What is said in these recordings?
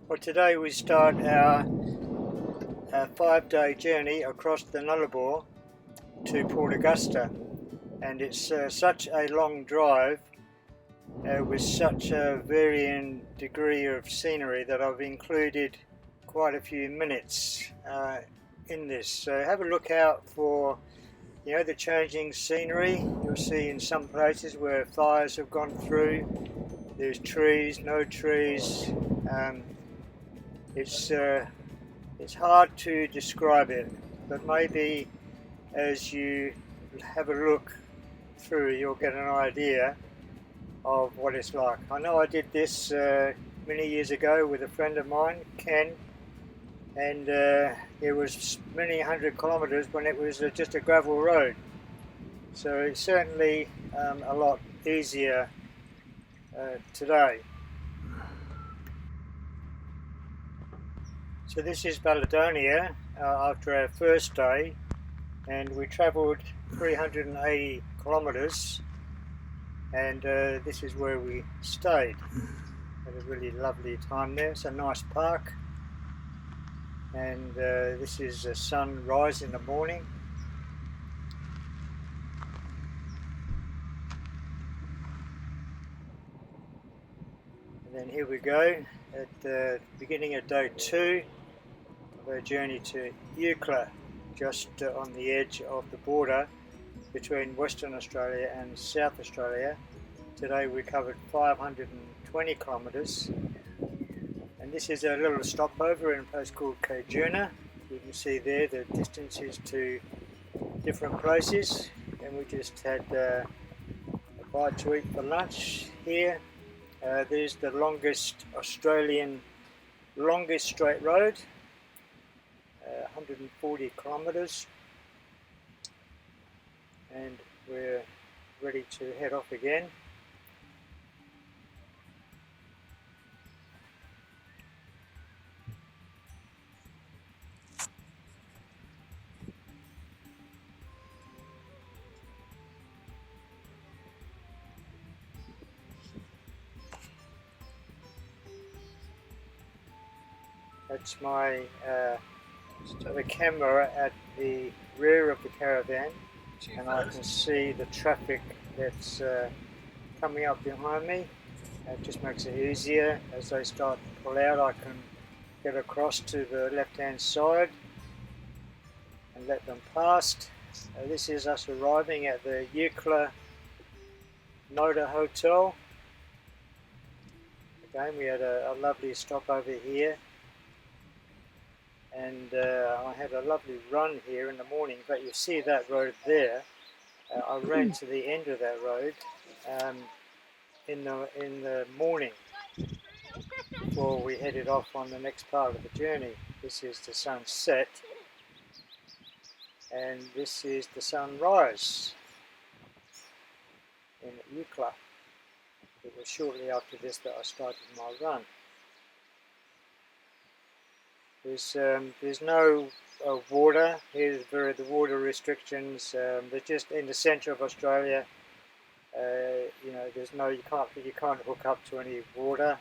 Well, today we start our 5-day journey across the Nullarbor to Port Augusta, and it's such a long drive with such a varying degree of scenery that I've included quite a few minutes in this. So have a look out for the changing scenery. You'll see in some places where fires have gone through, there's trees, no trees. It's hard to describe it, but maybe as you have a look through, you'll get an idea of what it's like. I know I did this many years ago with a friend of mine, Ken, and there was many hundred kilometres when it was just a gravel road. So it's certainly a lot easier today. So this is Baladonia after our first day, and we travelled 380 kilometres, and this is where we stayed. Had a really lovely time there. It's a nice park, and this is the sunrise in the morning. And then here we go at the beginning of day 2 of our journey to Eucla, just on the edge of the border between Western Australia and South Australia. Today we covered 520 kilometres, and this is a little stopover in a place called Kalgoorlie. You can see there the distances to different places, and we just had a bite to eat for lunch here. There's the longest straight road, 140 kilometres, and we're ready to head off again. That's the camera at the rear of the caravan, and I can see the traffic that's coming up behind me. It just makes it easier. As they start to pull out, I can get across to the left hand side and let them past. This is us arriving at the Eucla Motor Hotel. Again, we had a lovely stop over here, and I had a lovely run here in the morning. But you see that road there. I ran to the end of that road in the morning before we headed off on the next part of the journey. This is the sunset, and this is the sunrise in Eucla. It was shortly after this that I started my run. There's no water. Here's the water restrictions. They're just in the centre of Australia. There's you can't hook up to any water.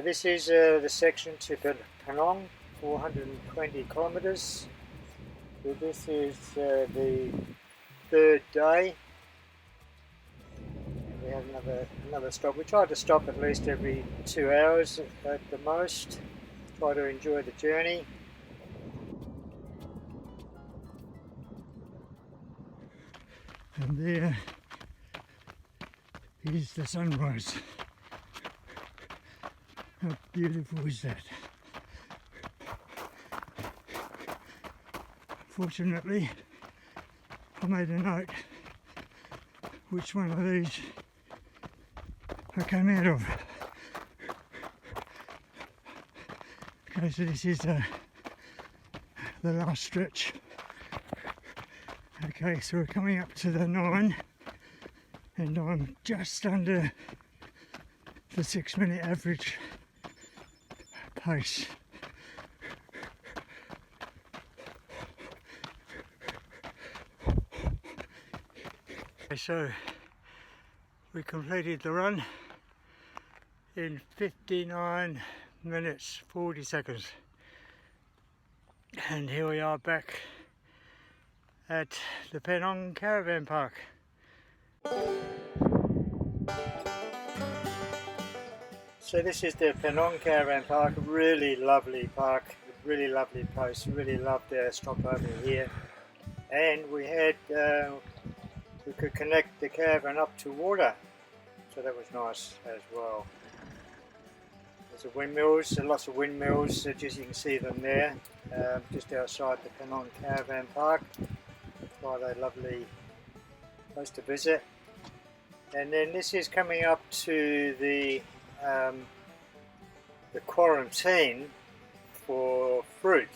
This is the section to Penang, 420 kilometres. So this is the third day. We have another stop. We try to stop at least every 2 hours at the most. Try to enjoy the journey. And there is the sunrise. How beautiful is that? Fortunately, I made a note which one of these I came out of. Okay, so this is the last stretch. Okay, so we're coming up to the 9, and I'm just under the 6-minute average pace. Okay, so we completed the run in 59 minutes 40 seconds, and here we are back at the Penong Caravan Park. So this is the Penong Caravan Park, a really lovely park, really lovely place, really loved our stop over here. And we had, we could connect the caravan up to water, so that was nice as well. There's the windmills, lots of windmills, just you can see them there, just outside the Penong Caravan Park. Quite a lovely place to visit. And then this is coming up to the quarantine for fruit.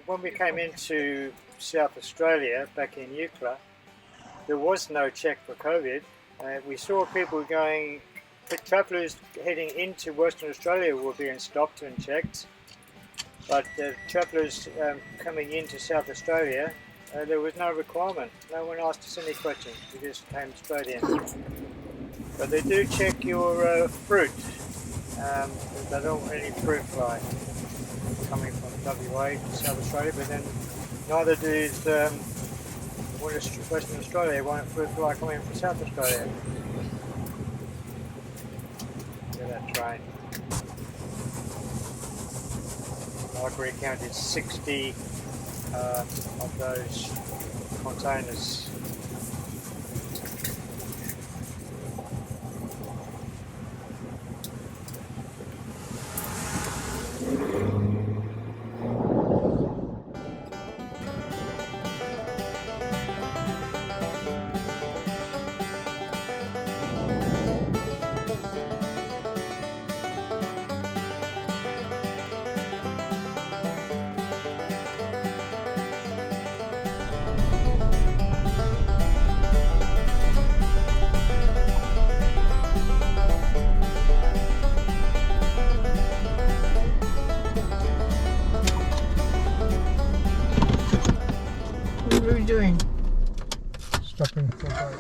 When we came into South Australia back in Eucla, there was no check for COVID. We saw people travellers heading into Western Australia were being stopped and checked, but travellers coming into South Australia, there was no requirement. No one asked us any questions. We just came straight in. But they do check your fruit. They don't want any fruit fly coming from WA to South Australia, but then neither does Western Australia want fruit fly coming from South Australia. Look at that train. Marguerite counted 60 of those containers. What are we doing? Stopping for a boat.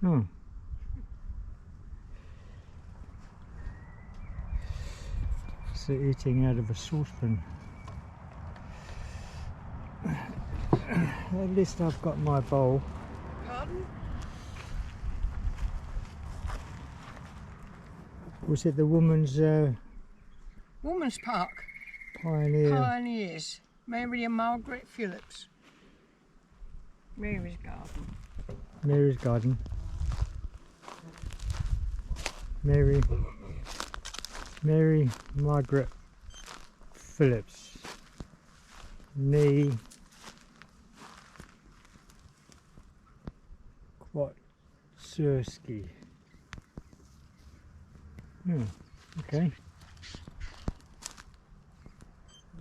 Oh. So eating out of a saucepan. At least I've got my bowl. Pardon? Was it the woman's Woman's Park. pioneers? Mary and Margaret Phillips. Mary's Garden. Mary's Garden. Mary Margaret Phillips. Nee Kwatsurski. Okay.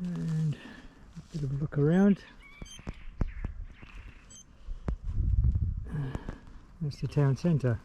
And a bit of a look around. That's the town centre.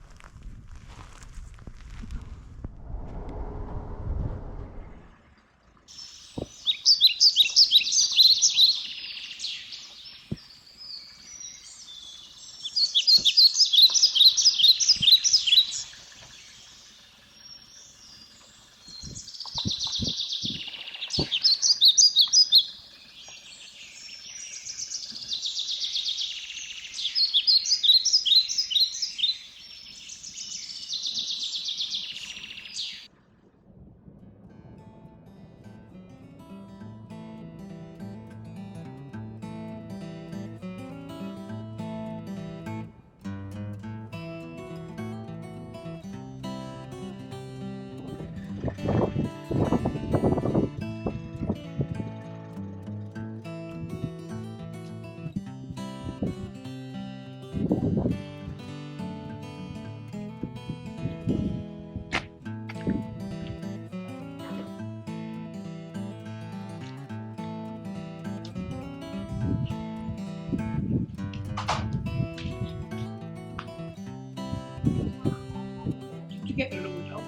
Did you get the little dog?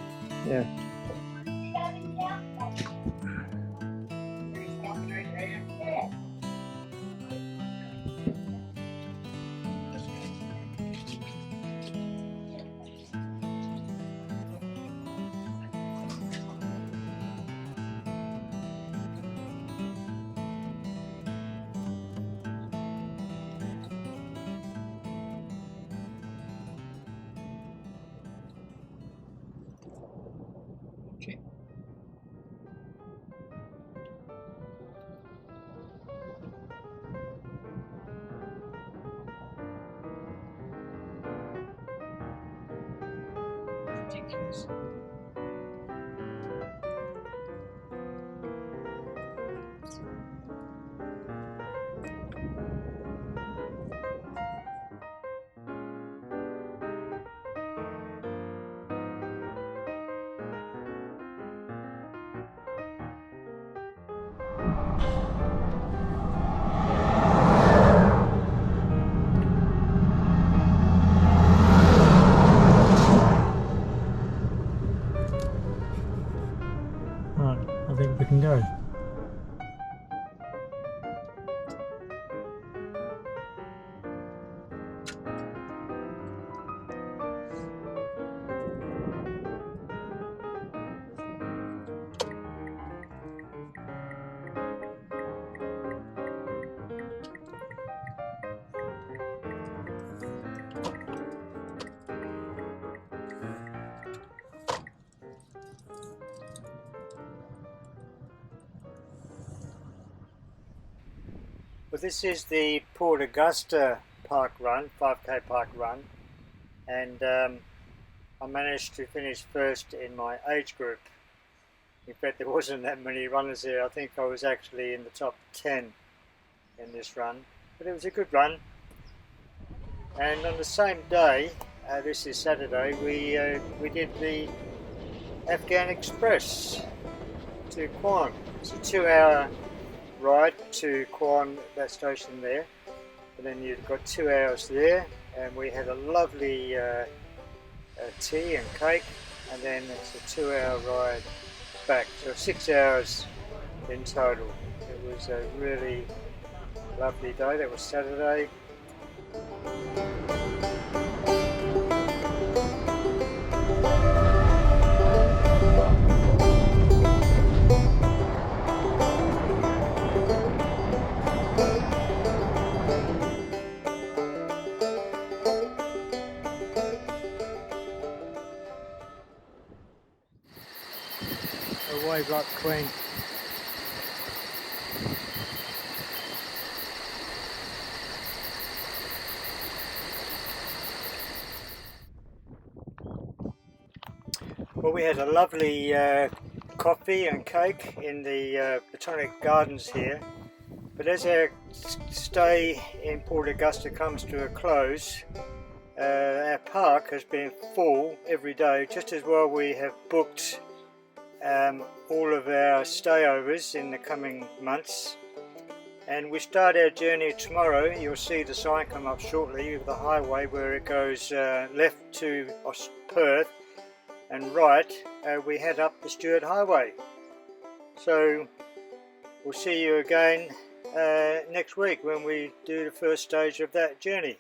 Yeah. Okay. Ridiculous. Right, I think we can go. Well, this is the Port Augusta park run, 5k park run, and I managed to finish first in my age group. In fact, there wasn't that many runners there. I think I was actually in the top 10 in this run, but it was a good run. And on the same day, this is Saturday, we did the Afghan Express to Quan. It's a 2-hour ride to Quan, that station there, and then you've got 2 hours there, and we had a lovely tea and cake, and then it's a 2-hour ride back, so 6 hours in total. It was a really lovely day. That was Saturday. A wave like Queen. Well, we had a lovely coffee and cake in the Botanic Gardens here, but as our stay in Port Augusta comes to a close, our park has been full every day. Just as well, we have booked all of our stayovers in the coming months, and we start our journey tomorrow. You'll see the sign come up shortly of the highway where it goes left to Perth, and right we head up the Stewart Highway. So we'll see you again next week when we do the first stage of that journey.